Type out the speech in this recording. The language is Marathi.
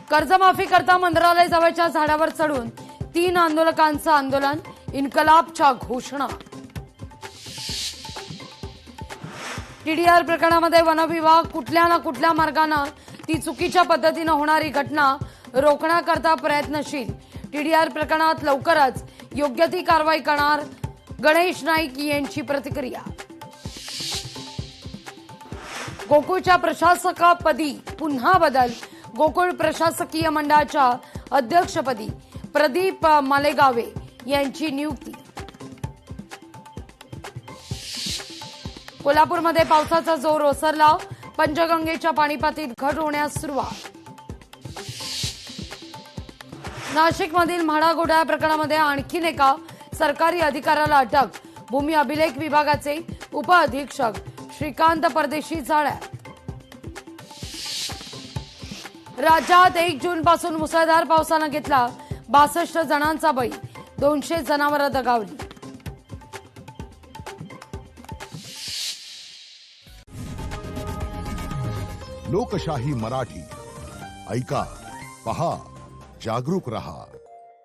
कर्जमाफी करता मंत्रालय जवळच्या झाडावर चढून 3 आंदोलकांचं आंदोलन, इन्कलाबच्या घोषणा। टीडीआर प्रकरणामध्ये वनविभाग कुठल्या ना कुठल्या मार्गाने ती चुकीच्या पद्धतीने होणारी घटना रोखण्याकरता प्रयत्नशील। टीडीआर प्रकरणात लवकरच योग्य ती कारवाई करणार, गणेश नाईक यांची प्रतिक्रिया। गोकुळच्या प्रशासकपदी पुन्हा बदल, गोकुळ प्रशासकीय मंडळाच्या अध्यक्षपदी प्रदीप मालेगावे यांची नियुक्ती। कोल्हापूरमध्ये पावसाचा जोर ओसरला, पंचगंगेच्या पाणीपातीत घट होण्यास सुरुवात। नाशिकमधील म्हाडा घोटाळा प्रकरणामध्ये आणखीन एका सरकारी अधिकाऱ्याला अटक, भूमी अभिलेख विभागाचे उपअधीक्षक श्रीकांत परदेशी जाळ्यात। राज्यात 1 जूनपासून मुसळधार पावसानं घेतला 62 जणांचा बळी, 200 जनावरं दगावली। लोकशाही मराठी ऐका, पहा, जागरूक रहा।